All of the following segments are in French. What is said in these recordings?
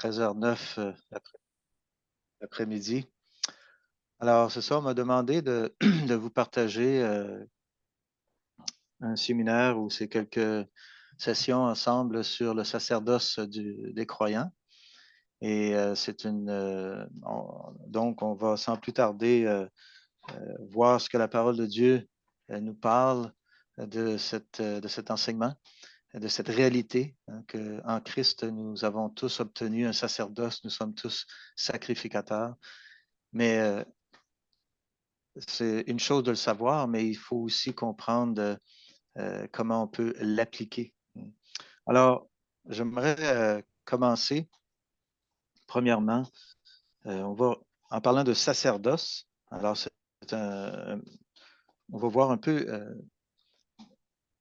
13h09 l'après-midi. Alors, c'est ça, on m'a demandé de, de vous partager un séminaire où c'est quelques sessions ensemble sur le sacerdoce des croyants. Et donc, on va sans plus tarder voir ce que la parole de Dieu nous parle de cet enseignement, de cette réalité, hein, qu'en Christ, nous avons tous obtenu un sacerdoce, nous sommes tous sacrificateurs. Mais c'est une chose de le savoir, mais il faut aussi comprendre comment on peut l'appliquer. Alors, j'aimerais commencer, premièrement, en parlant de sacerdoce. Alors, on va voir un peu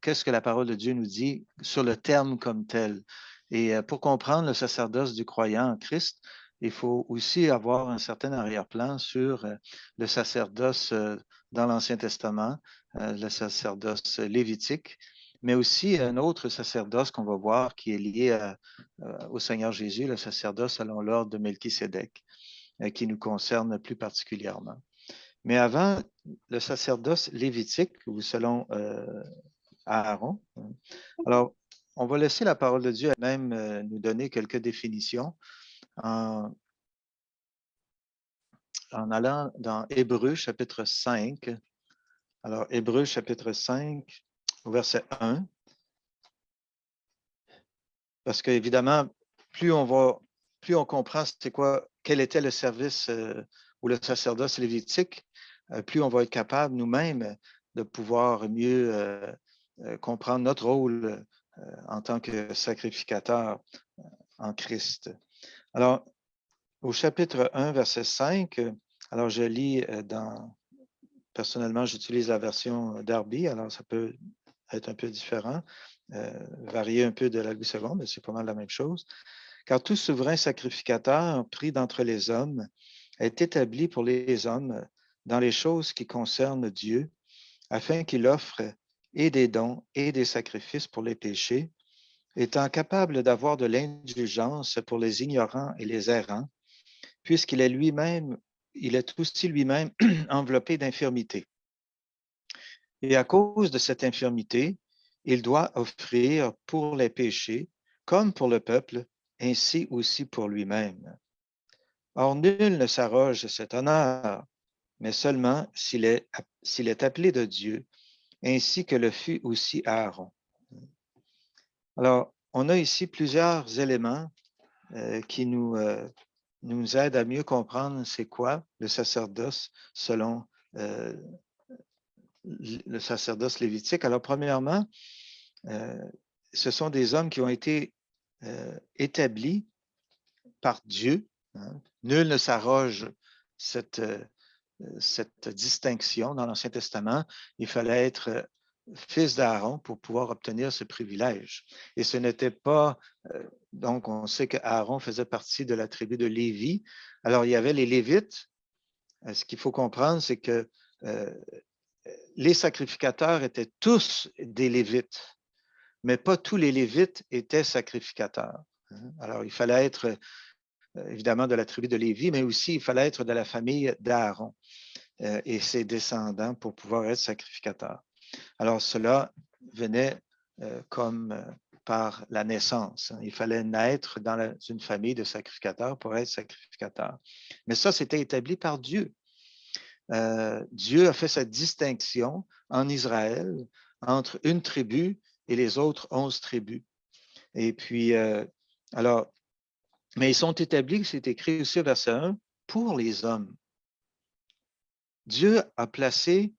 qu'est-ce que la parole de Dieu nous dit sur le terme comme tel. Et pour comprendre le sacerdoce du croyant en Christ, il faut aussi avoir un certain arrière-plan sur le sacerdoce dans l'Ancien Testament, le sacerdoce lévitique, mais aussi un autre sacerdoce qu'on va voir qui est lié au Seigneur Jésus, le sacerdoce selon l'ordre de Melchisédek, qui nous concerne plus particulièrement. Mais avant, le sacerdoce lévitique, ou selon Aaron. Alors, on va laisser la parole de Dieu elle-même nous donner quelques définitions en allant dans Hébreux chapitre 5. Alors, Hébreux chapitre 5, au verset 1. Parce qu'évidemment, plus on comprend c'est quoi, quel était le service ou le sacerdoce lévitique, plus on va être capable nous-mêmes de pouvoir mieux comprendre notre rôle en tant que sacrificateur en Christ. Alors, au chapitre 1, verset 5, alors je lis personnellement, j'utilise la version Darby, alors ça peut être un peu différent, varier un peu de la Louis II, mais c'est pas mal la même chose. Car tout souverain sacrificateur pris d'entre les hommes est établi pour les hommes dans les choses qui concernent Dieu, afin qu'il offre et des dons et des sacrifices pour les péchés, étant capable d'avoir de l'indulgence pour les ignorants et les errants, puisqu'il est lui-même, il est aussi lui-même enveloppé d'infirmité. Et à cause de cette infirmité, il doit offrir pour les péchés, comme pour le peuple, ainsi aussi pour lui-même. Or, nul ne s'arroge cet honneur, mais seulement s'il est appelé de Dieu, ainsi que le fut aussi Aaron. Alors, on a ici plusieurs éléments qui nous aident à mieux comprendre c'est quoi le sacerdoce selon le sacerdoce lévitique. Alors, premièrement, ce sont des hommes qui ont été établis par Dieu. Hein. Nul ne s'arroge cette distinction dans l'Ancien Testament. Il fallait être fils d'Aaron pour pouvoir obtenir ce privilège. Et ce n'était pas, donc on sait qu'Aaron faisait partie de la tribu de Lévi. Alors il y avait les Lévites. Ce qu'il faut comprendre, c'est que les sacrificateurs étaient tous des Lévites, mais pas tous les Lévites étaient sacrificateurs. Alors il fallait être évidemment de la tribu de Lévi, mais aussi il fallait être de la famille d'Aaron et ses descendants pour pouvoir être sacrificateurs. Alors, cela venait comme par la naissance. Il fallait naître dans une famille de sacrificateurs pour être sacrificateur. Mais ça, c'était établi par Dieu. Dieu a fait cette distinction en Israël entre une tribu et les autres 11 tribus. Et puis, alors, mais ils sont établis, c'est écrit aussi au verset 1, pour les hommes. Dieu a placé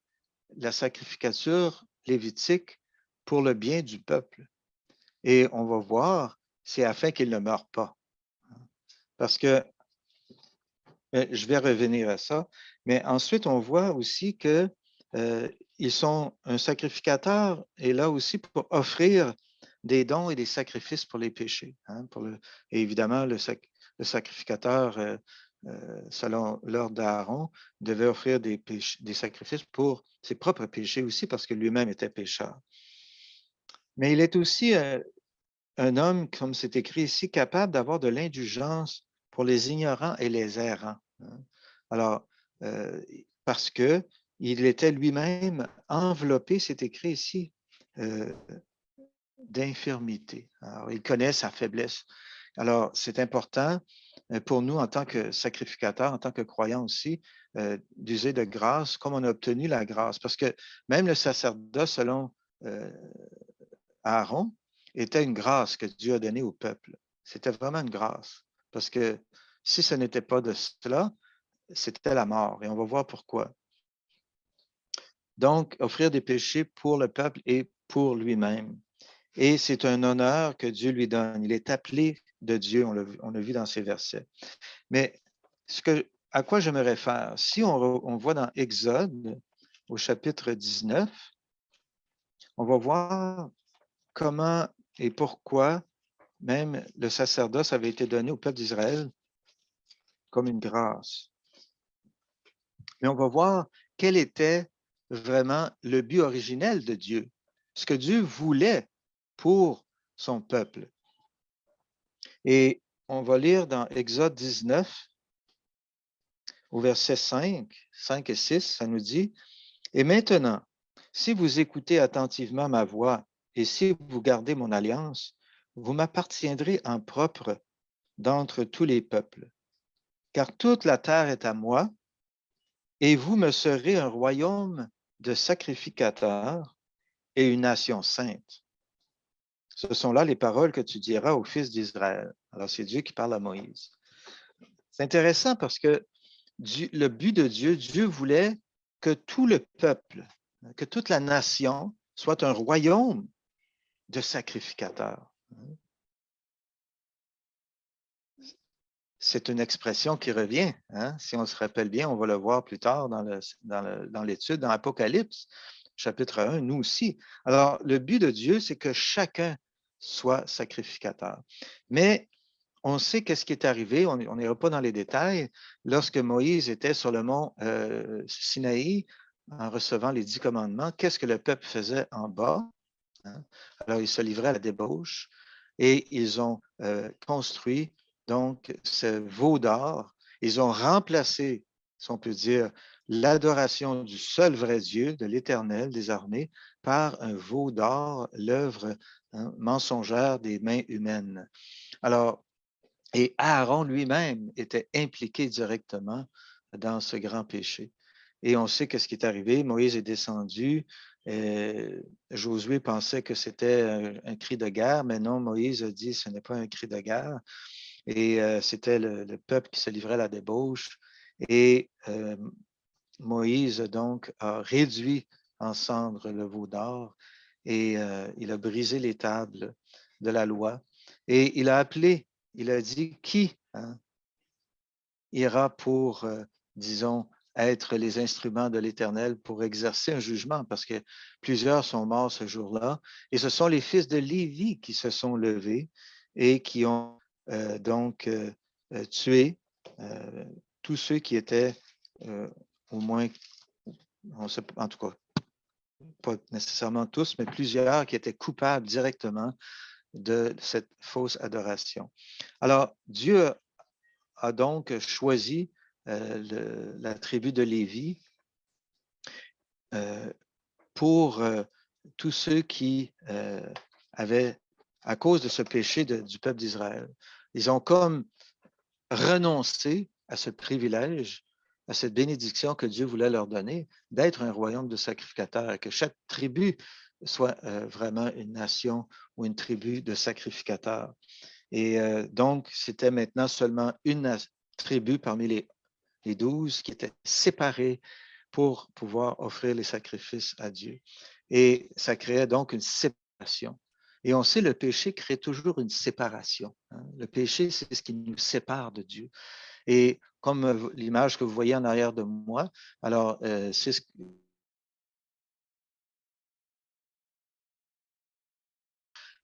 la sacrificature lévitique pour le bien du peuple. Et on va voir, c'est afin qu'il ne meure pas. Parce que, je vais revenir à ça, mais ensuite, on voit aussi que ils sont un sacrificateur et là aussi pour offrir des dons et des sacrifices pour les péchés. Hein, et évidemment, le sacrificateur, selon l'ordre d'Aaron, devait offrir des sacrifices pour ses propres péchés aussi parce que lui-même était pécheur. Mais il est aussi un homme, comme c'est écrit ici, capable d'avoir de l'indulgence pour les ignorants et les errants. Hein. Alors, parce que il était lui-même enveloppé, c'est écrit ici, euh, d'infirmité. Alors, il connaît sa faiblesse. Alors, c'est important pour nous en tant que sacrificateurs, en tant que croyants aussi, d'user de grâce comme on a obtenu la grâce. Parce que même le sacerdoce, selon euh, Aaron, était une grâce que Dieu a donnée au peuple. C'était vraiment une grâce. Parce que si ce n'était pas de cela, c'était la mort. Et on va voir pourquoi. Donc, offrir des péchés pour le peuple et pour lui-même. Et c'est un honneur que Dieu lui donne. Il est appelé de Dieu, on l'a vu dans ces versets. Mais à quoi je me réfère? Si on voit dans Exode, au chapitre 19, on va voir comment et pourquoi même le sacerdoce avait été donné au peuple d'Israël comme une grâce. Mais on va voir quel était vraiment le but originel de Dieu, ce que Dieu voulait pour son peuple. Et on va lire dans Exode 19, au verset 5 et 6, ça nous dit, « Et maintenant, si vous écoutez attentivement ma voix et si vous gardez mon alliance, vous m'appartiendrez en propre d'entre tous les peuples, car toute la terre est à moi, et vous me serez un royaume de sacrificateurs et une nation sainte. » Ce sont là les paroles que tu diras aux fils d'Israël. Alors, c'est Dieu qui parle à Moïse. C'est intéressant parce que le but de Dieu, Dieu voulait que tout le peuple, que toute la nation soit un royaume de sacrificateurs. C'est une expression qui revient. Hein? Si on se rappelle bien, on va le voir plus tard dans l'étude, dans l'Apocalypse, chapitre 1, nous aussi. Alors, le but de Dieu, c'est que chacun soit sacrificateur. Mais on sait qu'est-ce qui est arrivé, on n'ira pas dans les détails, lorsque Moïse était sur le mont Sinaï en recevant les 10 commandements, qu'est-ce que le peuple faisait en bas? Hein? Alors, ils se livraient à la débauche et ils ont construit donc ce veau d'or. Ils ont remplacé, si on peut dire, l'adoration du seul vrai Dieu, de l'Éternel des armées, par un veau d'or, l'œuvre mensongère des mains humaines. Alors, et Aaron lui-même était impliqué directement dans ce grand péché. Et on sait ce qui est arrivé. Moïse est descendu. Josué pensait que c'était un cri de guerre, mais non, Moïse a dit ce n'est pas un cri de guerre. Et c'était le peuple qui se livrait à la débauche. Et Moïse, donc, a réduit en cendres le veau d'or et il a brisé les tables de la loi. Et il a appelé, il a dit, qui ira pour, disons, être les instruments de l'Éternel pour exercer un jugement, parce que plusieurs sont morts ce jour-là. Et ce sont les fils de Lévi qui se sont levés et qui ont donc tué tous ceux qui étaient au moins, en tout cas, pas nécessairement tous, mais plusieurs qui étaient coupables directement de cette fausse adoration. Alors, Dieu a donc choisi la tribu de Lévi pour tous ceux qui avaient, à cause de ce péché du peuple d'Israël, ils ont comme renoncé à ce privilège, à cette bénédiction que Dieu voulait leur donner, d'être un royaume de sacrificateurs, que chaque tribu soit vraiment une nation ou une tribu de sacrificateurs. Et donc, c'était maintenant seulement une tribu parmi les 12 qui étaient séparés pour pouvoir offrir les sacrifices à Dieu. Et ça créait donc une séparation. Et on sait, le péché crée toujours une séparation. Hein. Le péché, c'est ce qui nous sépare de Dieu. Et comme l'image que vous voyez en arrière de moi, alors c'est ce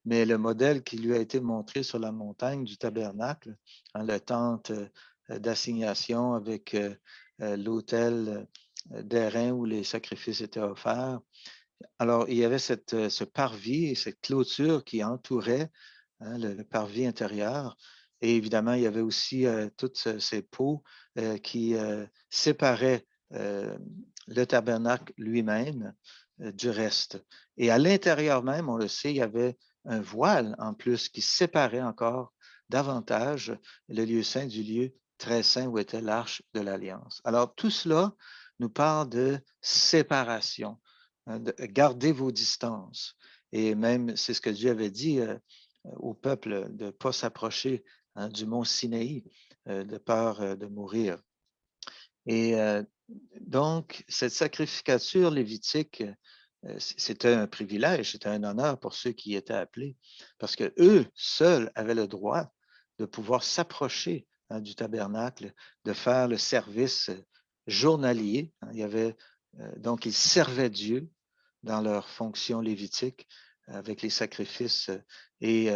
mais le modèle qui lui a été montré sur la montagne du tabernacle, hein, la tente d'assignation avec l'autel d'airain où les sacrifices étaient offerts. Alors, il y avait ce parvis et cette clôture qui entourait hein, le parvis intérieur. Et évidemment, il y avait aussi toutes ces pots qui séparaient le tabernacle lui-même du reste. Et à l'intérieur même, on le sait, il y avait un voile en plus qui séparait encore davantage le lieu saint du lieu très saint où était l'arche de l'Alliance. Alors, tout cela nous parle de séparation, hein, de garder vos distances. Et même, c'est ce que Dieu avait dit au peuple de ne pas s'approcher, hein, du mont Sinaï de peur de mourir. Et donc, cette sacrificature lévitique, c'était un privilège, c'était un honneur pour ceux qui y étaient appelés, parce que eux seuls avaient le droit de pouvoir s'approcher, hein, du tabernacle, de faire le service journalier, hein. Il y avait, donc, ils servaient Dieu dans leur fonction lévitique avec les sacrifices et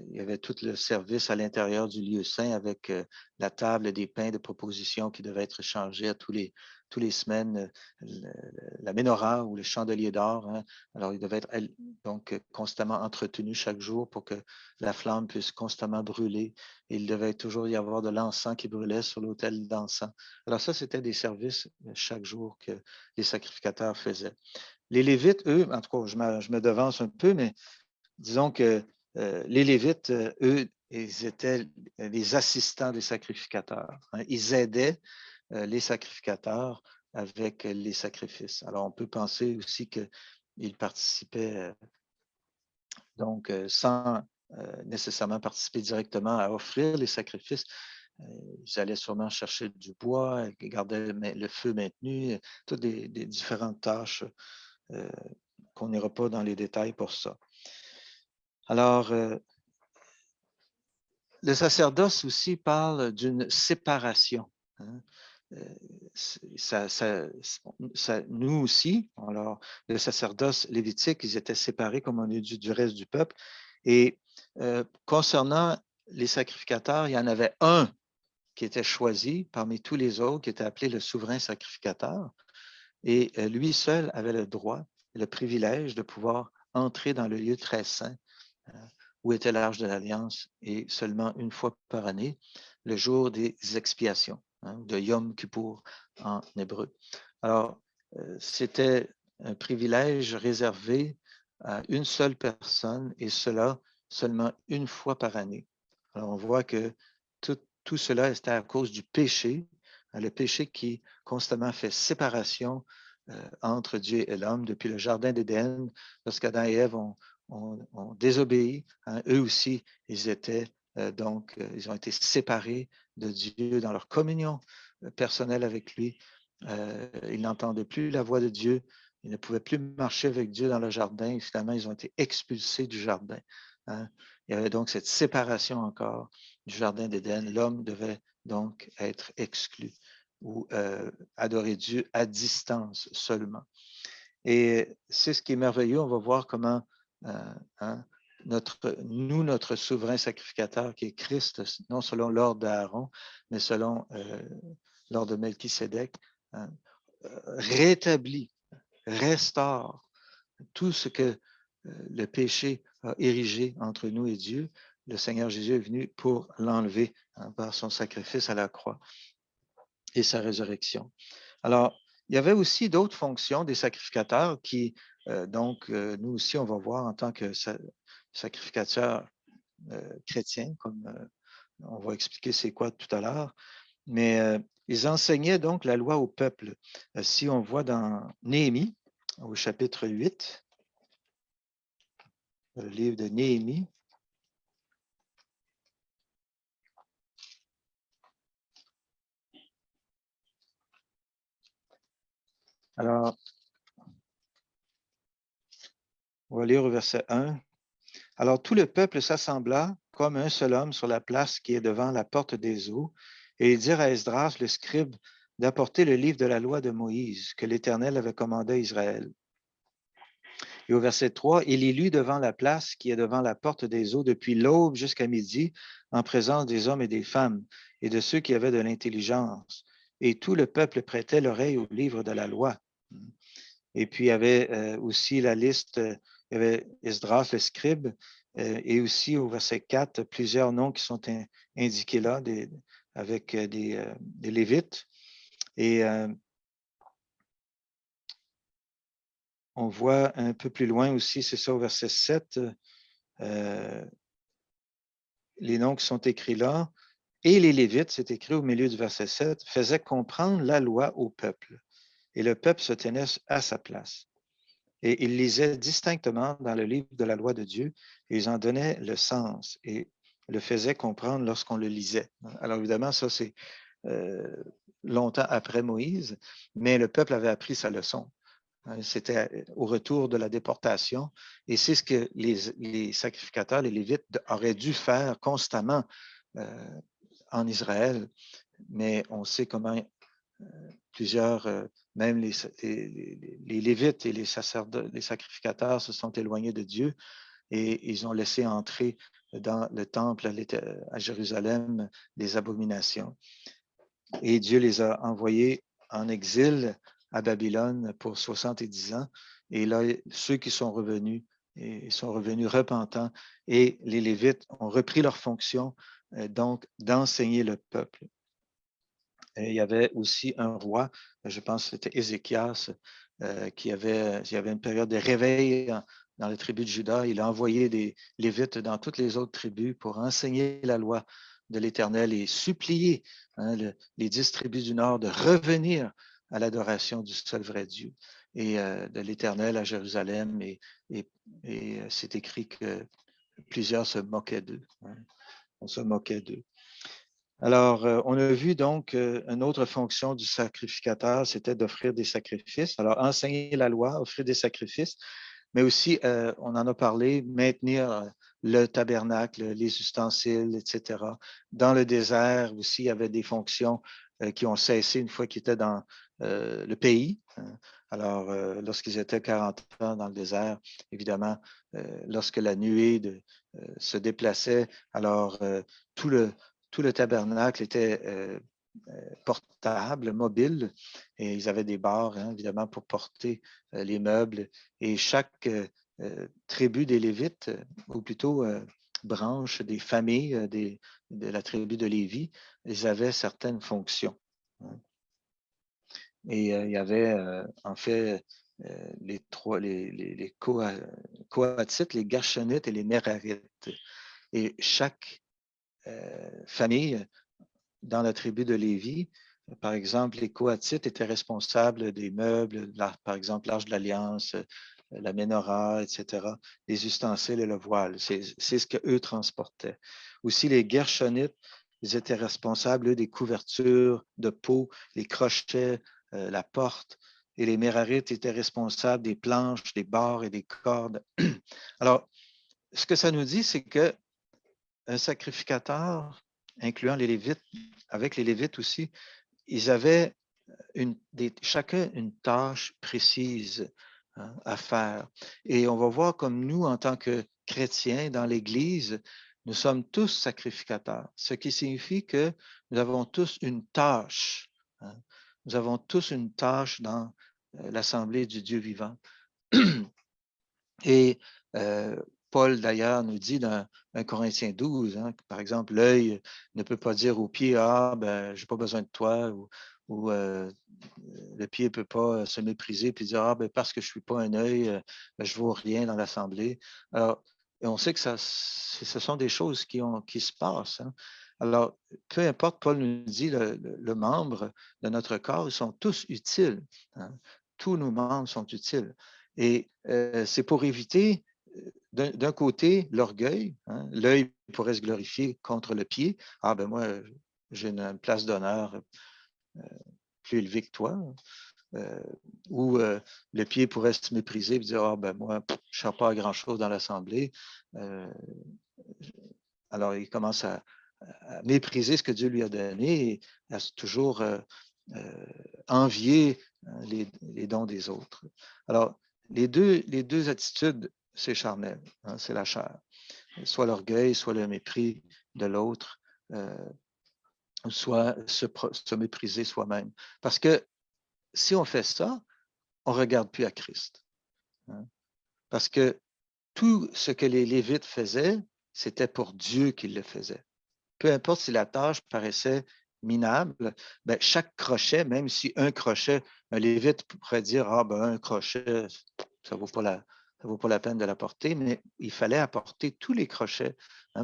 il y avait tout le service à l'intérieur du lieu saint avec la table des pains de proposition qui devait être changée à tous les semaines, la menorah ou le chandelier d'or, hein. Alors, il devait être donc constamment entretenu chaque jour pour que la flamme puisse constamment brûler. Et il devait toujours y avoir de l'encens qui brûlait sur l'autel d'encens. Alors ça, c'était des services chaque jour que les sacrificateurs faisaient. Les Lévites, eux, en tout cas, je me devance un peu, mais disons que les Lévites, eux, ils étaient les assistants des sacrificateurs, hein. Ils aidaient les sacrificateurs avec les sacrifices. Alors, on peut penser aussi qu'ils participaient donc sans nécessairement participer directement à offrir les sacrifices. Ils allaient sûrement chercher du bois, ils gardaient le feu maintenu, toutes des différentes tâches qu'on n'ira pas dans les détails pour ça. Alors, le sacerdoce aussi parle d'une séparation, hein. Nous aussi, alors, le sacerdoce lévitique, ils étaient séparés, comme on a dit, du reste du peuple. Et concernant les sacrificateurs, il y en avait un qui était choisi parmi tous les autres, qui était appelé le souverain sacrificateur. Et lui seul avait le droit, le privilège de pouvoir entrer dans le lieu très saint, où était l'Arche de l'Alliance, et seulement une fois par année, le jour des expiations, hein, de Yom Kippour en hébreu. Alors, c'était un privilège réservé à une seule personne, et cela seulement une fois par année. Alors, on voit que tout cela était à cause du péché, hein, le péché qui constamment fait séparation entre Dieu et l'homme depuis le Jardin d'Éden, lorsqu'Adam et Ève ont désobéi, hein. Eux aussi, ils étaient ils ont été séparés de Dieu dans leur communion personnelle avec lui. Ils n'entendaient plus la voix de Dieu. Ils ne pouvaient plus marcher avec Dieu dans le jardin. Et finalement, ils ont été expulsés du jardin, hein. Il y avait donc cette séparation encore du Jardin d'Éden. L'homme devait donc être exclu ou adorer Dieu à distance seulement. Et c'est ce qui est merveilleux. On va voir comment hein, notre souverain sacrificateur qui est Christ, non selon l'ordre d'Aaron, mais selon l'ordre de Melchisédek, hein, rétablit, restaure tout ce que le péché a érigé entre nous et Dieu. Le Seigneur Jésus est venu pour l'enlever, hein, par son sacrifice à la croix et sa résurrection. Alors, il y avait aussi d'autres fonctions des sacrificateurs qui, nous aussi, on va voir en tant que sacrificateurs chrétiens, comme on va expliquer c'est quoi tout à l'heure, mais ils enseignaient donc la loi au peuple. Si on voit dans Néhémie, au chapitre 8, le livre de Néhémie, alors, on va lire au verset 1. Alors tout le peuple s'assembla comme un seul homme sur la place qui est devant la porte des eaux, et ils dirent à Esdras, le scribe, d'apporter le livre de la loi de Moïse que l'Éternel avait commandé à Israël. Et au verset 3, il y lut devant la place qui est devant la porte des eaux depuis l'aube jusqu'à midi, en présence des hommes et des femmes, et de ceux qui avaient de l'intelligence. Et tout le peuple prêtait l'oreille au livre de la loi. Et puis, il y avait aussi la liste, il y avait Esdras, le scribe, et aussi au verset 4, plusieurs noms qui sont indiqués là avec des Lévites. Et on voit un peu plus loin aussi, c'est ça au verset 7, les noms qui sont écrits là. Et les Lévites, c'est écrit au milieu du verset 7, faisaient comprendre la loi au peuple. Et le peuple se tenait à sa place. Et ils lisaient distinctement dans le livre de la loi de Dieu, et ils en donnaient le sens et le faisaient comprendre lorsqu'on le lisait. Alors évidemment, ça c'est longtemps après Moïse, mais le peuple avait appris sa leçon. C'était au retour de la déportation, et c'est ce que les sacrificateurs, les Lévites, auraient dû faire constamment en Israël, mais on sait comment plusieurs, même les Lévites et les sacerdotes, les sacrificateurs se sont éloignés de Dieu et ils ont laissé entrer dans le temple à Jérusalem des abominations. Et Dieu les a envoyés en exil à Babylone pour 70 ans. Et là, ceux qui sont revenus, et sont revenus repentants, et les Lévites ont repris leur fonction, donc d'enseigner le peuple. Et il y avait aussi un roi, je pense que c'était Ézéchias, il y avait une période de réveil dans la tribu de Juda. Il a envoyé des Lévites dans toutes les autres tribus pour enseigner la loi de l'Éternel et supplier les 10 tribus du Nord de revenir à l'adoration du seul vrai Dieu et de l'Éternel à Jérusalem. Et c'est écrit que plusieurs se moquaient d'eux. On se moquait d'eux. Alors, on a vu donc une autre fonction du sacrificateur, c'était d'offrir des sacrifices. Alors, enseigner la loi, offrir des sacrifices, mais aussi, on en a parlé, maintenir le tabernacle, les ustensiles, etc. Dans le désert aussi, il y avait des fonctions qui ont cessé une fois qu'ils étaient dans le pays. Alors, lorsqu'ils étaient 40 ans dans le désert, évidemment, lorsque la nuée se déplaçait, alors tout le tabernacle était portable, mobile, et ils avaient des barres, évidemment, pour porter les meubles. Et chaque tribu des Lévites, ou plutôt branche des familles de la tribu de Lévi, ils avaient certaines fonctions. Et il y avait, en fait, les Coatites, les Gershonites et les Mérarites. Et chaque famille dans la tribu de Lévi, par exemple, les Coatites étaient responsables des meubles, par exemple l'Arche de l'Alliance, la Ménorah, etc., les ustensiles et le voile. C'est ce qu'eux transportaient. Aussi, les Gershonites, ils étaient responsables, eux, des couvertures de peau, les crochets, la porte. Et les Mérarites étaient responsables des planches, des barres et des cordes. Alors, ce que ça nous dit, c'est qu'un sacrificateur, incluant les Lévites, avec les Lévites aussi, ils avaient chacun une tâche précise à faire. Et on va voir comme nous, en tant que chrétiens dans l'Église, nous sommes tous sacrificateurs, ce qui signifie que nous avons tous une tâche. Nous avons tous une tâche dans l'Assemblée du Dieu vivant. Et Paul, d'ailleurs, nous dit dans 1 Corinthiens 12, par exemple, l'œil ne peut pas dire au pied, ah, ben, je n'ai pas besoin de toi, ou le pied ne peut pas se mépriser puis dire, ah, ben, parce que je ne suis pas un œil, ben, je ne vaux rien dans l'assemblée. Alors, et on sait que ce sont des choses qui se passent. Alors, peu importe, Paul nous dit, le membre de notre corps, ils sont tous utiles. Tous nos membres sont utiles. Et c'est pour éviter, d'un côté, l'orgueil. L'œil pourrait se glorifier contre le pied. Ah, ben moi, j'ai une place d'honneur plus élevée que toi. Ou le pied pourrait se mépriser et dire, ah, ben moi, je ne sers pas à grand-chose dans l'Assemblée. Alors, il commence à mépriser ce que Dieu lui a donné et à toujours envier les dons des autres. Alors, les deux attitudes, c'est charnel, c'est la chair. Soit l'orgueil, soit le mépris de l'autre, soit se mépriser soi-même. Parce que si on fait ça, on ne regarde plus à Christ. Parce que tout ce que les Lévites faisaient, c'était pour Dieu qu'ils le faisaient. Peu importe si la tâche paraissait minable, ben, chaque crochet, même si un crochet, un Lévite pourrait dire, ah ben un crochet, ça vaut pas la peine de l'apporter, mais il fallait apporter tous les crochets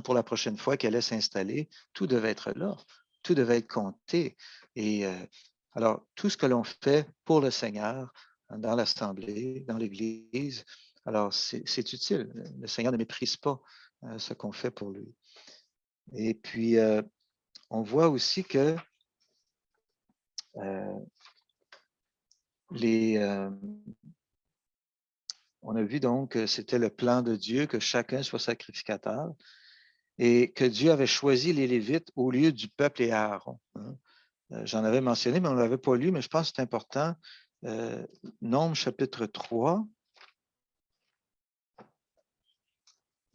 pour la prochaine fois qu'elle allait s'installer. Tout devait être là, tout devait être compté. Et alors, tout ce que l'on fait pour le Seigneur, dans l'Assemblée, dans l'Église, alors c'est utile. Le Seigneur ne méprise pas ce qu'on fait pour lui. Et puis, on voit aussi que on a vu donc que c'était le plan de Dieu que chacun soit sacrificateur et que Dieu avait choisi les Lévites au lieu du peuple et Aaron. J'en avais mentionné, mais on ne l'avait pas lu, mais je pense que c'est important. Nombre chapitre 3.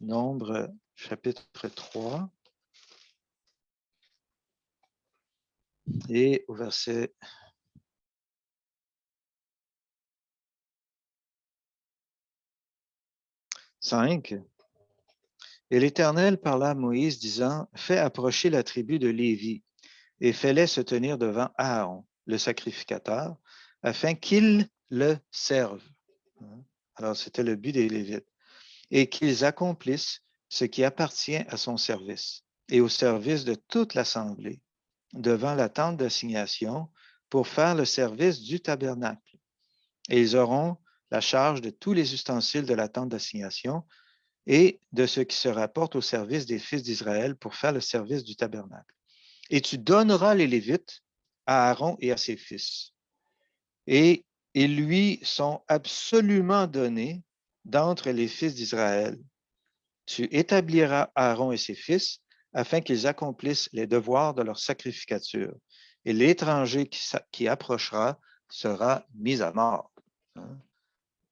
Nombre chapitre 3. Et au verset 5. Et l'Éternel parla à Moïse, disant, fais approcher la tribu de Lévi et fais-les se tenir devant Aaron, le sacrificateur, afin qu'ils le servent. Alors, c'était le but des Lévites. Et qu'ils accomplissent ce qui appartient à son service et au service de toute l'assemblée devant la tente d'assignation pour faire le service du tabernacle. Et ils auront la charge de tous les ustensiles de la tente d'assignation et de ce qui se rapporte au service des fils d'Israël pour faire le service du tabernacle. Et tu donneras les Lévites à Aaron et à ses fils. Et ils lui sont absolument donnés d'entre les fils d'Israël. Tu établiras Aaron et ses fils afin qu'ils accomplissent les devoirs de leur sacrificature. Et l'étranger qui approchera sera mis à mort.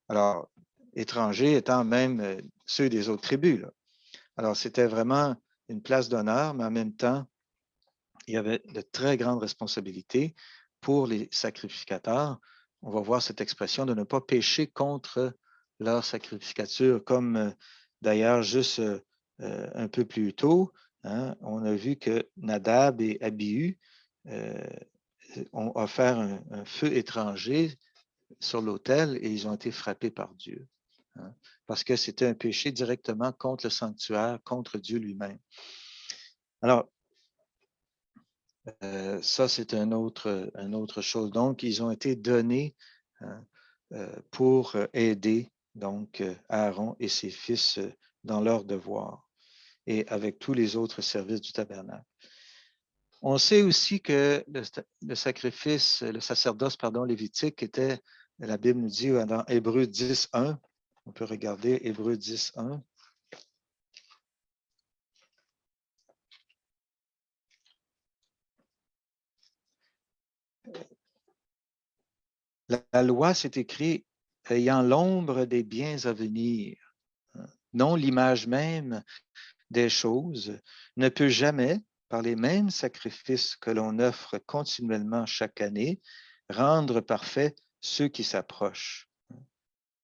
Alors, étrangers étant même ceux des autres tribus. Là. Alors, c'était vraiment une place d'honneur, mais en même temps, il y avait de très grandes responsabilités pour les sacrificateurs. On va voir cette expression de ne pas pécher contre leur sacrificature, comme d'ailleurs juste un peu plus tôt, on a vu que Nadab et Abihu ont offert un feu étranger sur l'autel et ils ont été frappés par Dieu. Parce que c'était un péché directement contre le sanctuaire, contre Dieu lui-même. Alors, ça, c'est une autre chose. Donc, ils ont été donnés pour aider donc Aaron et ses fils dans leurs devoirs et avec tous les autres services du tabernacle. On sait aussi que le sacrifice, le sacerdoce, lévitique était, la Bible nous dit dans Hébreux 10, 1, on peut regarder Hébreux 10, 1. La loi, c'est écrit ayant l'ombre des biens à venir, non l'image même des choses, ne peut jamais, par les mêmes sacrifices que l'on offre continuellement chaque année, rendre parfaits ceux qui s'approchent.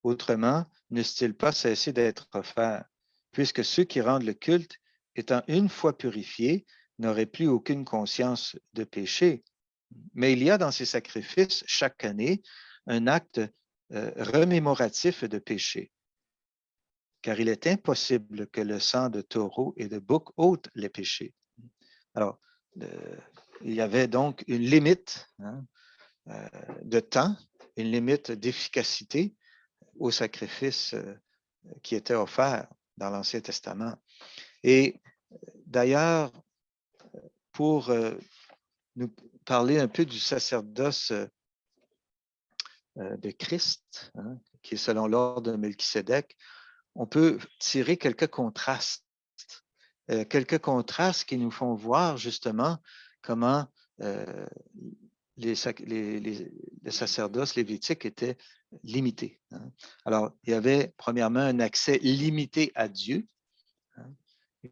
Autrement, n'eussent-ils pas cessé d'être offerts, puisque ceux qui rendent le culte, étant une fois purifiés, n'auraient plus aucune conscience de péché. Mais il y a dans ces sacrifices, chaque année, un acte remémoratif de péché, car il est impossible que le sang de taureau et de bouc ôte les péchés. Alors, il y avait donc une limite de temps, une limite d'efficacité au sacrifice qui était offert dans l'Ancien Testament. Et d'ailleurs, pour nous parler un peu du sacerdoce de Christ, qui est selon l'ordre de Melchisédek, on peut tirer quelques contrastes qui nous font voir justement comment le sacerdoce lévitique était limité. Alors, il y avait premièrement un accès limité à Dieu.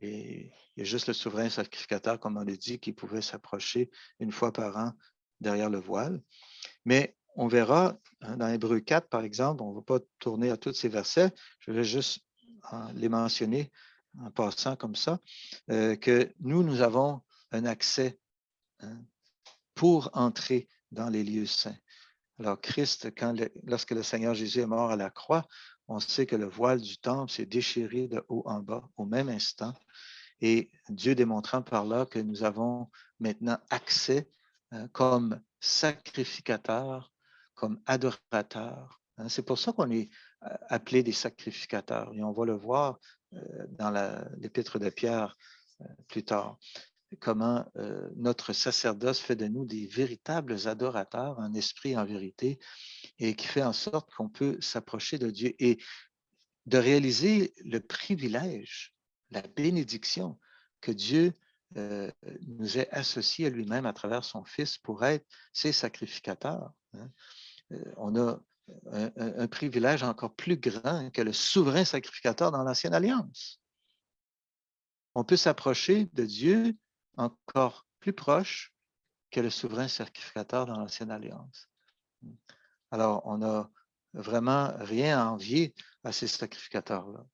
Et il y a juste le souverain sacrificateur, comme on l'a dit, qui pouvait s'approcher une fois par an derrière le voile. Mais on verra dans Hébreux 4, par exemple, on ne va pas tourner à tous ces versets, je vais juste les mentionner en passant comme ça, que nous avons un accès, hein, pour entrer dans les lieux saints. Alors, Christ, lorsque le Seigneur Jésus est mort à la croix, on sait que le voile du temple s'est déchiré de haut en bas au même instant. Et Dieu démontrant par là que nous avons maintenant accès, comme sacrificateurs, comme adorateurs. Hein. C'est pour ça qu'on est appelés des sacrificateurs. Et on va le voir dans l'épître de Pierre plus tard, comment notre sacerdoce fait de nous des véritables adorateurs en esprit et en vérité, et qui fait en sorte qu'on peut s'approcher de Dieu et de réaliser le privilège, la bénédiction que Dieu nous ait associés à lui-même à travers son Fils pour être ses sacrificateurs. Hein. On a un privilège encore plus grand que le souverain sacrificateur dans l'Ancienne Alliance. On peut s'approcher de Dieu encore plus proche que le souverain sacrificateur dans l'Ancienne Alliance. Alors, on n'a vraiment rien à envier à ces sacrificateurs-là,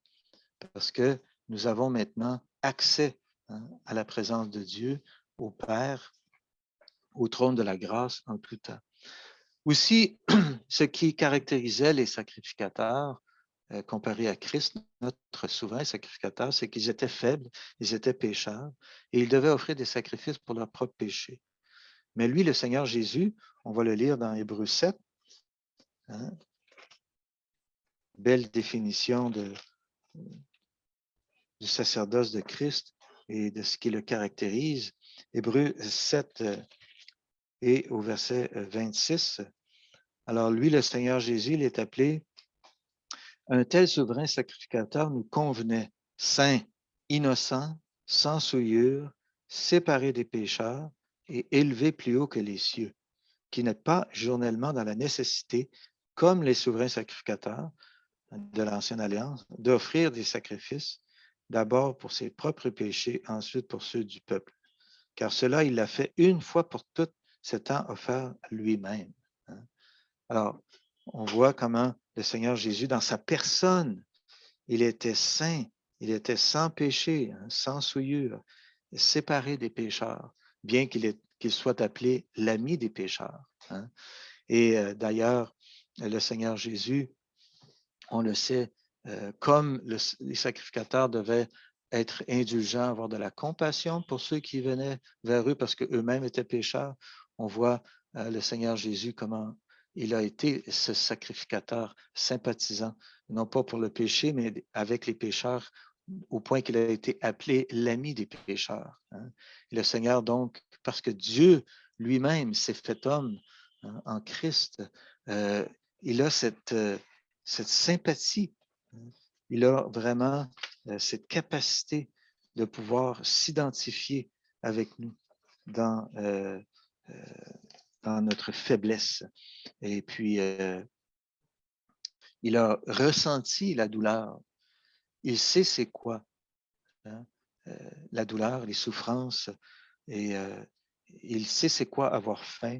parce que nous avons maintenant accès, hein, à la présence de Dieu, au Père, au trône de la grâce en tout temps. Aussi, ce qui caractérisait les sacrificateurs comparés à Christ, notre souverain sacrificateur, c'est qu'ils étaient faibles, ils étaient pécheurs, et ils devaient offrir des sacrifices pour leurs propres péchés. Mais lui, le Seigneur Jésus, on va le lire dans Hébreux 7, hein, belle définition du sacerdoce de Christ et de ce qui le caractérise. Hébreux 7 et au verset 26. Alors lui, le Seigneur Jésus, il est appelé un tel souverain sacrificateur nous convenait, saint, innocent, sans souillure, séparé des pécheurs et élevé plus haut que les cieux, qui n'est pas journellement dans la nécessité, comme les souverains sacrificateurs de l'Ancienne Alliance, d'offrir des sacrifices, d'abord pour ses propres péchés, ensuite pour ceux du peuple. Car cela, il l'a fait une fois pour toutes, s'étant offert lui-même. Hein. Alors, on voit comment le Seigneur Jésus, dans sa personne, il était saint, il était sans péché, hein, sans souillure, séparé des pécheurs, bien qu'il soit appelé l'ami des pécheurs. Hein. Et d'ailleurs, le Seigneur Jésus, on le sait, comme les sacrificateurs devaient être indulgents, avoir de la compassion pour ceux qui venaient vers eux parce qu'eux-mêmes étaient pécheurs, on voit le Seigneur Jésus comment il a été ce sacrificateur sympathisant, non pas pour le péché, mais avec les pécheurs, au point qu'il a été appelé l'ami des pécheurs. Hein. Et le Seigneur, donc, parce que Dieu lui-même s'est fait homme, hein, en Christ, il a cette sympathie. Il a vraiment cette capacité de pouvoir s'identifier avec nous dans, dans notre faiblesse. Et puis, il a ressenti la douleur. Il sait c'est quoi, hein, la douleur, les souffrances, et il sait c'est quoi avoir faim.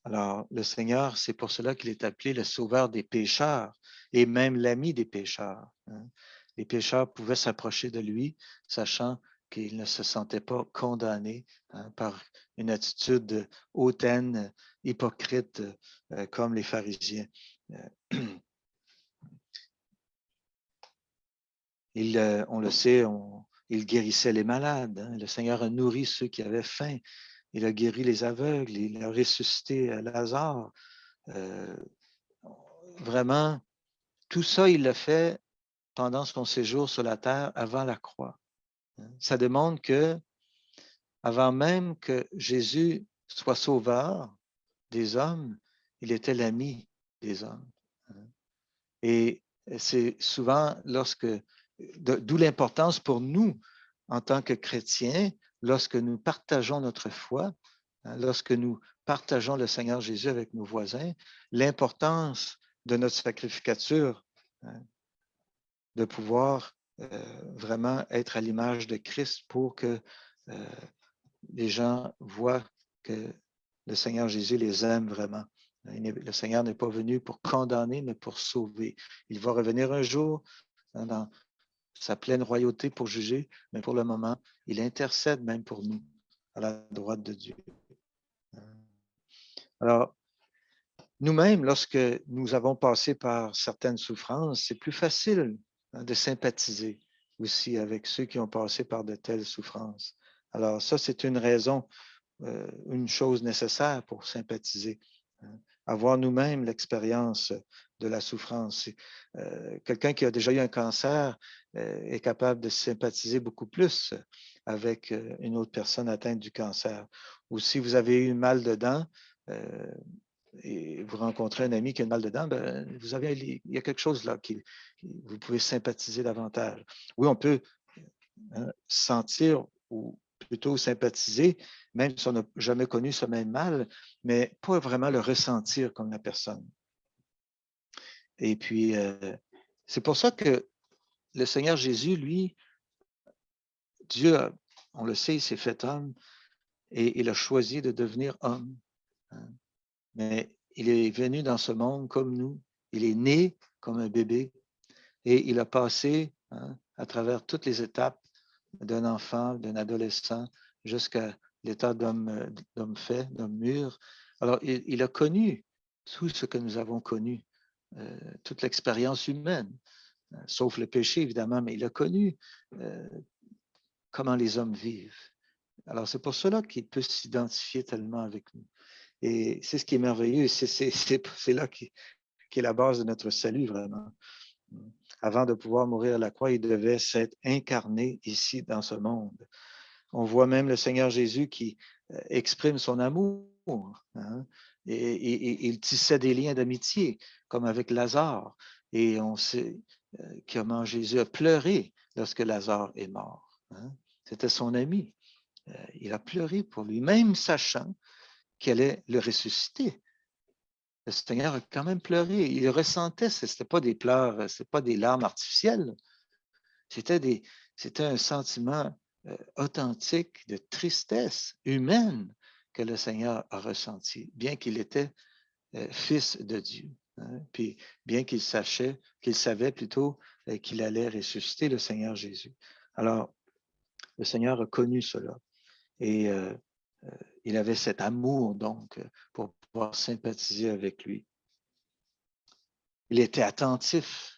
Alors, le Seigneur, c'est pour cela qu'il est appelé le sauveur des pécheurs et même l'ami des pécheurs. Hein. Les pécheurs pouvaient s'approcher de lui, sachant qu'ils ne se sentaient pas condamnés, hein, par une attitude hautaine, hypocrite, comme les pharisiens. On le sait, il guérissait les malades. Hein. Le Seigneur a nourri ceux qui avaient faim. Il a guéri les aveugles. Il a ressuscité Lazare. Vraiment, tout ça, il l'a fait pendant son séjour sur la terre avant la croix. Ça démontre que, avant même que Jésus soit sauveur des hommes, il était l'ami des hommes. Et c'est souvent d'où l'importance pour nous, en tant que chrétiens, lorsque nous partageons notre foi, lorsque nous partageons le Seigneur Jésus avec nos voisins, l'importance de notre sacrificature, hein, de pouvoir vraiment être à l'image de Christ pour que les gens voient que le Seigneur Jésus les aime vraiment. Le Seigneur n'est pas venu pour condamner, mais pour sauver. Il va revenir un jour hein, dans sa pleine royauté pour juger, mais pour le moment, il intercède même pour nous à la droite de Dieu. Alors, nous-mêmes, lorsque nous avons passé par certaines souffrances, c'est plus facile de sympathiser aussi avec ceux qui ont passé par de telles souffrances. Alors, ça, c'est une raison, une chose nécessaire pour sympathiser. Avoir nous-mêmes l'expérience de la souffrance. Quelqu'un qui a déjà eu un cancer est capable de sympathiser beaucoup plus avec une autre personne atteinte du cancer. Ou si vous avez eu mal de dents, et vous rencontrez un ami qui a mal dedans, ben, il y a quelque chose là qui vous pouvez sympathiser davantage. Oui, on peut sentir ou plutôt sympathiser, même si on n'a jamais connu ce même mal, mais pas vraiment le ressentir comme la personne. Et puis, c'est pour ça que le Seigneur Jésus, lui, Dieu, on le sait, il s'est fait homme et il a choisi de devenir homme. Hein. Mais il est venu dans ce monde comme nous. Il est né comme un bébé et il a passé à travers toutes les étapes d'un enfant, d'un adolescent, jusqu'à l'état d'homme fait, d'homme mûr. Alors, il a connu tout ce que nous avons connu, toute l'expérience humaine, sauf le péché, évidemment, mais il a connu comment les hommes vivent. Alors, c'est pour cela qu'il peut s'identifier tellement avec nous. Et c'est ce qui est merveilleux, c'est là qui est la base de notre salut, vraiment. Avant de pouvoir mourir à la croix, il devait s'être incarné ici dans ce monde. On voit même le Seigneur Jésus qui exprime son amour. Hein, et il tissait des liens d'amitié, comme avec Lazare. Et on sait comment Jésus a pleuré lorsque Lazare est mort. Hein. C'était son ami. Il a pleuré pour lui, même sachant qu'il allait le ressusciter. Le Seigneur a quand même pleuré. Il ressentait, ce n'était pas des pleurs, ce n'était pas des larmes artificielles. C'était un sentiment authentique de tristesse humaine que le Seigneur a ressenti, bien qu'il était fils de Dieu. Hein, puis bien qu'il savait plutôt qu'il allait ressusciter le Seigneur Jésus. Alors, le Seigneur a connu cela. Et il avait cet amour, donc, pour pouvoir sympathiser avec lui. Il était attentif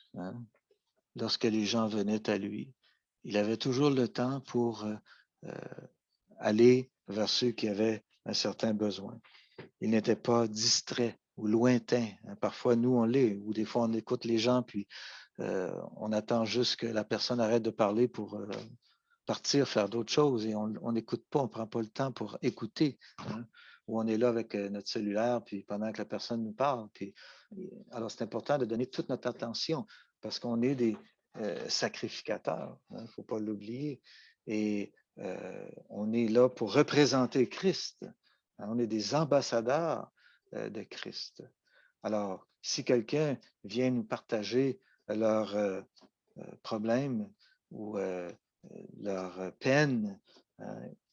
lorsque les gens venaient à lui. Il avait toujours le temps pour aller vers ceux qui avaient un certain besoin. Il n'était pas distrait ou lointain. Parfois, nous, on l'est, ou des fois, on écoute les gens, puis on attend juste que la personne arrête de parler pour partir, faire d'autres choses, et on n'écoute pas, on ne prend pas le temps pour écouter. Hein, ou on est là avec notre cellulaire, puis pendant que la personne nous parle. Puis, alors, c'est important de donner toute notre attention, parce qu'on est des sacrificateurs, il ne faut pas l'oublier. Et on est là pour représenter Christ. Hein, on est des ambassadeurs de Christ. Alors, si quelqu'un vient nous partager leurs problèmes ou leur peine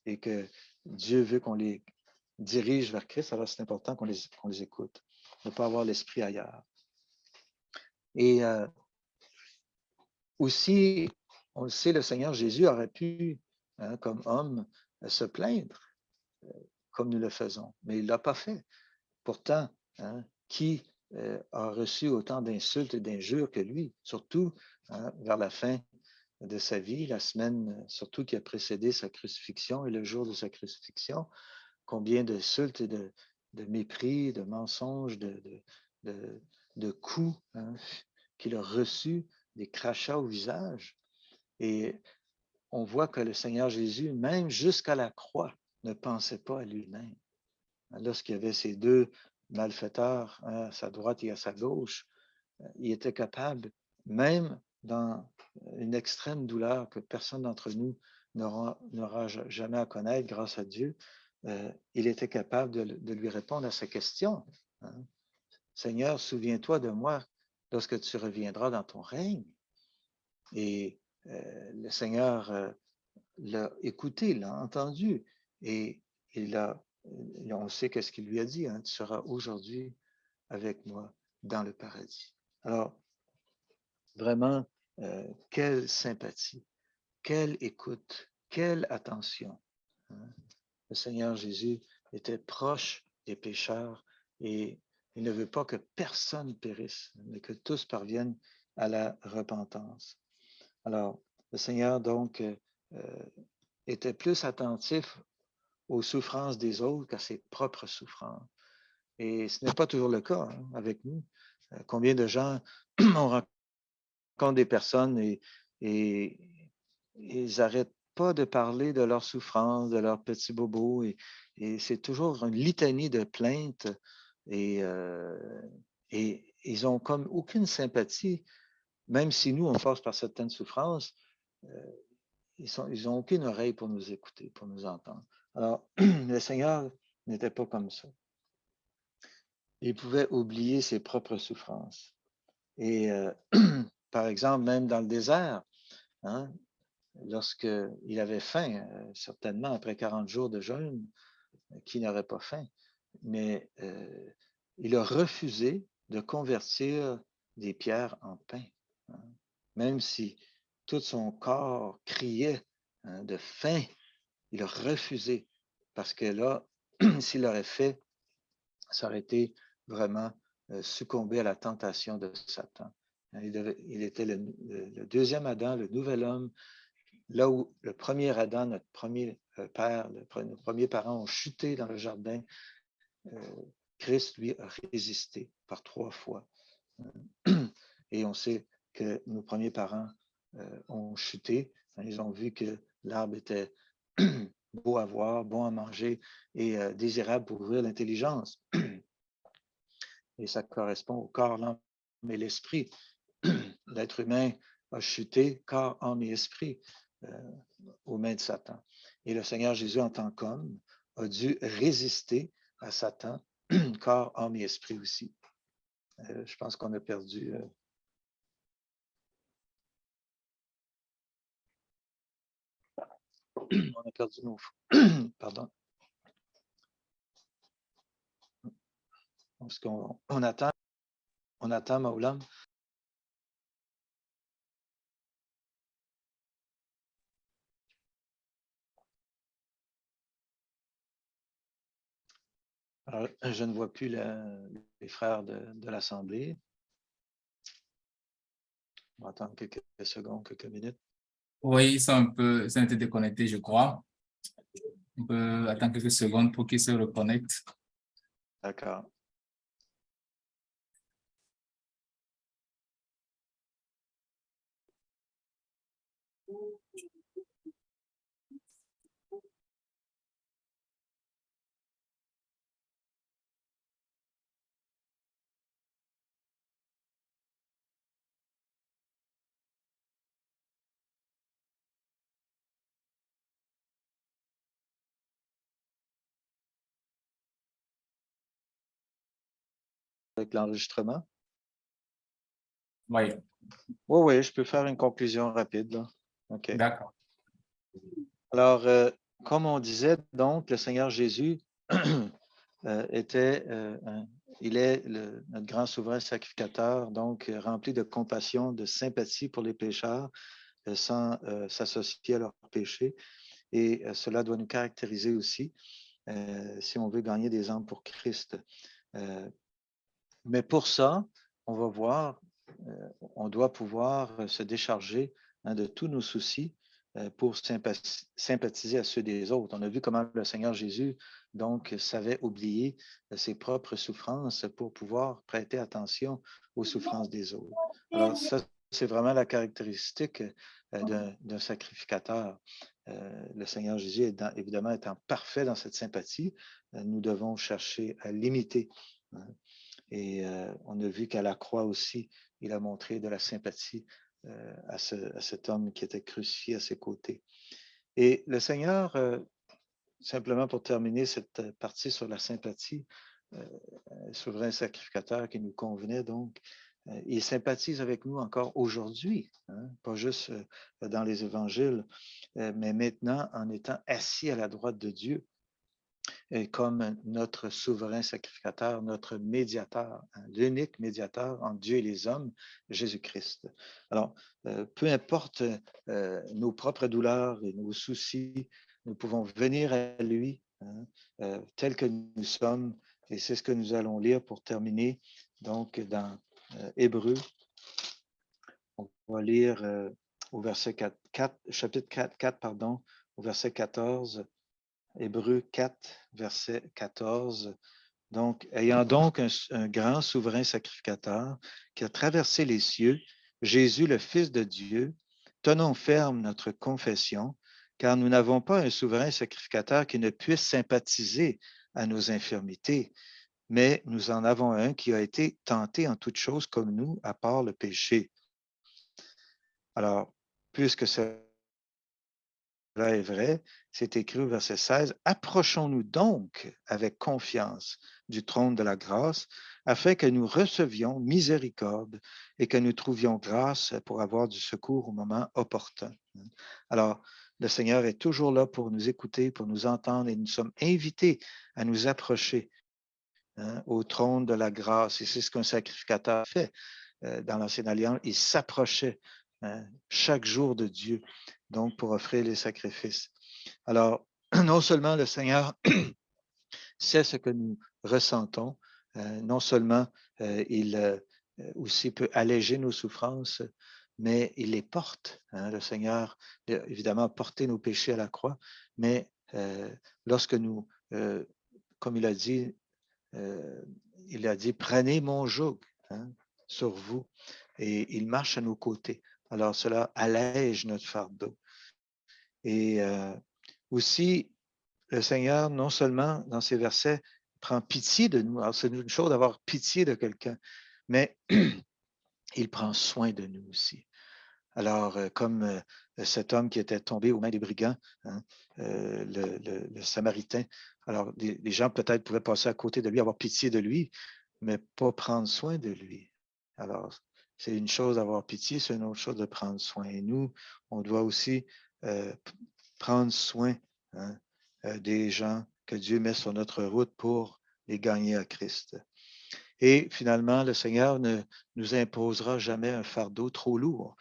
et que Dieu veut qu'on les dirige vers Christ, alors c'est important qu'on les écoute, ne pas avoir l'esprit ailleurs. Et aussi, on le sait, le Seigneur Jésus aurait pu, comme homme, se plaindre, comme nous le faisons, mais il ne l'a pas fait. Pourtant, qui a reçu autant d'insultes et d'injures que lui, surtout vers la fin de sa vie, la semaine surtout qui a précédé sa crucifixion et le jour de sa crucifixion, combien d'insultes et de mépris, de mensonges, de coups qu'il a reçus, des crachats au visage. Et on voit que le Seigneur Jésus, même jusqu'à la croix, ne pensait pas à lui-même. Lorsqu'il y avait ces deux malfaiteurs à sa droite et à sa gauche, il était capable, même dans une extrême douleur que personne d'entre nous n'aura jamais à connaître grâce à Dieu, il était capable de lui répondre à sa question. Hein. Seigneur, souviens-toi de moi lorsque tu reviendras dans ton règne. Et le Seigneur l'a écouté, l'a entendu, et on sait qu'est-ce qu'il lui a dit, hein, tu seras aujourd'hui avec moi dans le paradis. Alors, vraiment, quelle sympathie, quelle écoute, quelle attention. Hein. Le Seigneur Jésus était proche des pécheurs et il ne veut pas que personne périsse, mais que tous parviennent à la repentance. Alors, le Seigneur, donc, était plus attentif aux souffrances des autres qu'à ses propres souffrances. Et ce n'est pas toujours le cas avec nous. Combien de gens on rencontre des personnes et ils n'arrêtent pas de parler de leurs souffrances, de leurs petits bobos, et c'est toujours une litanie de plaintes, et ils n'ont comme aucune sympathie, même si nous, on passe par certaines souffrances, ils n'ont aucune oreille pour nous écouter, pour nous entendre. Alors, le Seigneur n'était pas comme ça. Il pouvait oublier ses propres souffrances. Et par exemple, même dans le désert, hein, lorsqu'il avait faim, certainement après 40 jours de jeûne, qui n'aurait pas faim, mais il a refusé de convertir des pierres en pain, hein, même si tout son corps criait de faim, il a refusé, parce que là, s'il l'aurait fait, ça aurait été vraiment succomber à la tentation de Satan. Il était le deuxième Adam, le nouvel homme, là où le premier Adam, notre premier père, nos premiers parents ont chuté dans le jardin. Christ, lui, a résisté par 3 fois. Et on sait que nos premiers parents ont chuté. Ils ont vu que l'arbre était beau à voir, bon à manger et désirable pour ouvrir l'intelligence. Et ça correspond au corps, l'âme et l'esprit. L'être humain a chuté, corps, âme et esprit, aux mains de Satan. Et le Seigneur Jésus, en tant qu'homme, a dû résister à Satan, corps, âme et esprit aussi. Je pense qu'on a perdu. On a perdu nos. Pardon. Parce qu'on attend. On attend, Maoulam. Alors, je ne vois plus les frères de l'Assemblée. On va attendre quelques secondes, quelques minutes. Oui, ils ont été déconnectés, je crois. On peut attendre quelques secondes pour qu'ils se reconnectent. D'accord. Avec l'enregistrement. Oui. Oui, je peux faire une conclusion rapide. Là. OK. D'accord. Alors, comme on disait, donc, le Seigneur Jésus il est notre grand souverain sacrificateur, donc rempli de compassion, de sympathie pour les pécheurs, sans s'associer à leurs péchés. Et cela doit nous caractériser aussi si on veut gagner des âmes pour Christ. Mais pour ça, on va voir, on doit pouvoir se décharger de tous nos soucis pour sympathiser à ceux des autres. On a vu comment le Seigneur Jésus, donc, savait oublier ses propres souffrances pour pouvoir prêter attention aux souffrances des autres. Alors, ça, c'est vraiment la caractéristique d'un sacrificateur. Le Seigneur Jésus, évidemment, étant parfait dans cette sympathie, nous devons chercher à l'imiter. Et on a vu qu'à la croix aussi, il a montré de la sympathie à cet homme qui était crucifié à ses côtés. Et le Seigneur, simplement pour terminer cette partie sur la sympathie, souverain sacrificateur qui nous convenait donc, il sympathise avec nous encore aujourd'hui, hein, pas juste dans les évangiles, mais maintenant en étant assis à la droite de Dieu. et comme notre souverain sacrificateur, notre médiateur, hein, l'unique médiateur entre Dieu et les hommes, Jésus-Christ. Alors, peu importe nos propres douleurs et nos soucis, nous pouvons venir à lui, hein, tel que nous sommes, et c'est ce que nous allons lire pour terminer, donc dans Hébreux. On va lire au verset 4, chapitre 4, pardon, au verset 14. Hébreux 4, verset 14. Donc, ayant donc un grand souverain sacrificateur qui a traversé les cieux, Jésus, le Fils de Dieu, tenons ferme notre confession, car nous n'avons pas un souverain sacrificateur qui ne puisse sympathiser à nos infirmités, mais nous en avons un qui a été tenté en toutes choses comme nous, à part le péché. Alors, puisque cela est vrai, c'est écrit au verset 16, approchons-nous donc avec confiance du trône de la grâce, afin que nous recevions miséricorde et que nous trouvions grâce pour avoir du secours au moment opportun. Alors, le Seigneur est toujours là pour nous écouter, pour nous entendre, et nous sommes invités à nous approcher, hein, au trône de la grâce. Et c'est ce qu'un sacrificateur fait dans l'Ancienne Alliance. Il s'approchait, hein, chaque jour de Dieu, donc pour offrir les sacrifices. Alors, non seulement le Seigneur sait ce que nous ressentons, non seulement il aussi peut alléger nos souffrances, mais il les porte, hein. Le Seigneur, évidemment, a porté nos péchés à la croix, mais lorsque nous, comme il a dit, prenez mon joug, hein, sur vous, et il marche à nos côtés. Alors, cela allège notre fardeau. Et aussi, le Seigneur, non seulement dans ces versets, prend pitié de nous. Alors, c'est une chose d'avoir pitié de quelqu'un, mais il prend soin de nous aussi. Alors, comme cet homme qui était tombé aux mains des brigands, hein, le Samaritain, alors les gens peut-être pouvaient passer à côté de lui, avoir pitié de lui, mais pas prendre soin de lui. Alors, c'est une chose d'avoir pitié, c'est une autre chose de prendre soin. Et nous, on doit aussi prendre soin, hein, des gens que Dieu met sur notre route pour les gagner à Christ. Et finalement, le Seigneur ne nous imposera jamais un fardeau trop lourd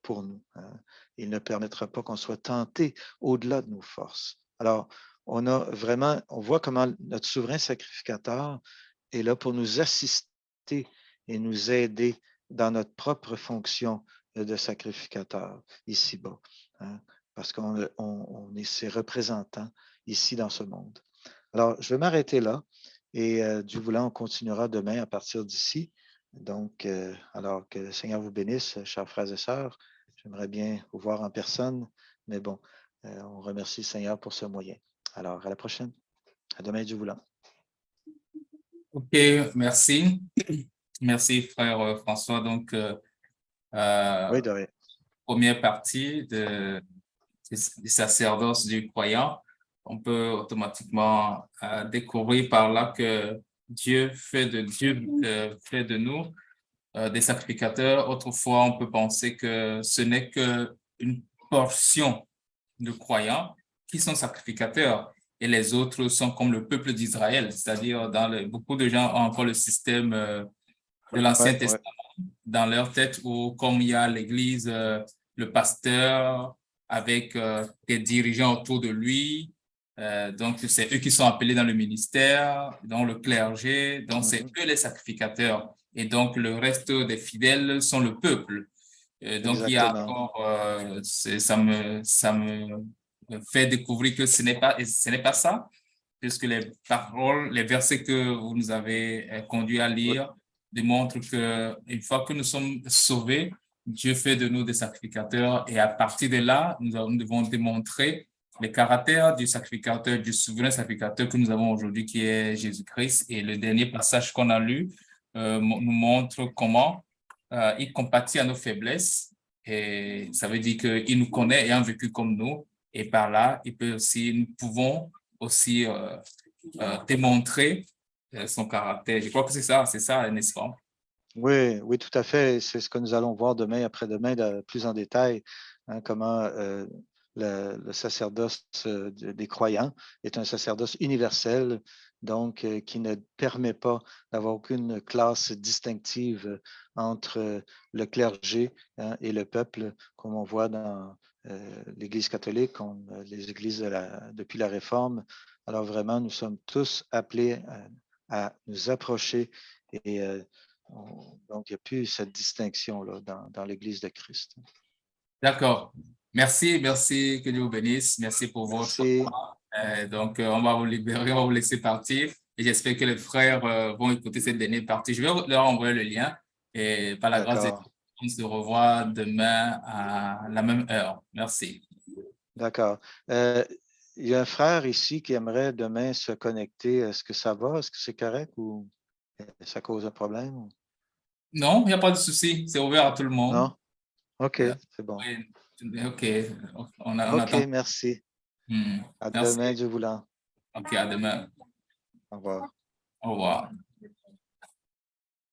pour nous, hein. Il ne permettra pas qu'on soit tenté au-delà de nos forces. Alors, on voit comment notre souverain sacrificateur est là pour nous assister et nous aider dans notre propre fonction de sacrificateur ici-bas, hein, parce qu'on est ses représentants ici dans ce monde. Alors, je vais m'arrêter là et Dieu voulant, on continuera demain à partir d'ici. Donc, alors que le Seigneur vous bénisse, chers frères et sœurs. J'aimerais bien vous voir en personne, mais bon, on remercie le Seigneur pour ce moyen. Alors, à la prochaine. À demain, Dieu voulant. OK, merci. Merci, frère François. Donc, Oui, de rien. première partie du sacerdoce du croyant, on peut automatiquement découvrir par là que Dieu fait de nous des sacrificateurs. Autrefois, on peut penser que ce n'est qu'une portion de croyants qui sont sacrificateurs et les autres sont comme le peuple d'Israël, c'est-à-dire beaucoup de gens ont encore le système de l'Ancien Ouais, ouais. Testament dans leur tête où comme il y a l'Église, le pasteur avec des dirigeants autour de lui, donc c'est eux qui sont appelés dans le ministère, dans le clergé, donc c'est eux les sacrificateurs. Et donc, le reste des fidèles sont le peuple. Donc, il y a Exactement. encore, ça me fait découvrir que ce n'est pas ça, puisque les paroles, les versets que vous nous avez conduits à Oui, lire démontrent que une fois que nous sommes sauvés, Dieu fait de nous des sacrificateurs et à partir de là, nous devons démontrer le caractère du sacrificateur, du souverain sacrificateur que nous avons aujourd'hui, qui est Jésus-Christ. Et le dernier passage qu'on a lu nous montre comment il compatit à nos faiblesses. Et ça veut dire qu'il nous connaît ayant vécu comme nous. Et par là, nous pouvons aussi démontrer son caractère. Je crois que c'est ça, n'est-ce pas? oui, oui, tout à fait. C'est ce que nous allons voir demain, après-demain, plus en détail, hein, comment le sacerdoce des croyants est un sacerdoce universel, donc qui ne permet pas d'avoir aucune classe distinctive entre le clergé, hein, et le peuple, comme on voit dans l'Église catholique, les églises depuis la Réforme. Alors vraiment, nous sommes tous appelés à nous approcher et donc il n'y a plus cette distinction-là dans l'Église de Christ. D'accord. Merci, merci, que Dieu vous bénisse. Merci pour votre Merci. temps. Donc, on va vous libérer, on va vous laisser partir. Et j'espère que les frères vont écouter cette dernière partie. Je vais leur envoyer le lien. Et par la grâce de Dieu, D'accord. on se revoit demain à la même heure. Merci. D'accord. Il y a un frère ici qui aimerait demain se connecter. Est-ce que ça va? Est-ce que c'est correct ou ça cause un problème? Non, il n'y a pas de souci. C'est ouvert à tout le monde. Non? OK, Euh, c'est bon. oui, OK. On OK, attend. merci. À Merci. demain, Dieu voulant. OK, à demain. Au revoir. Au revoir.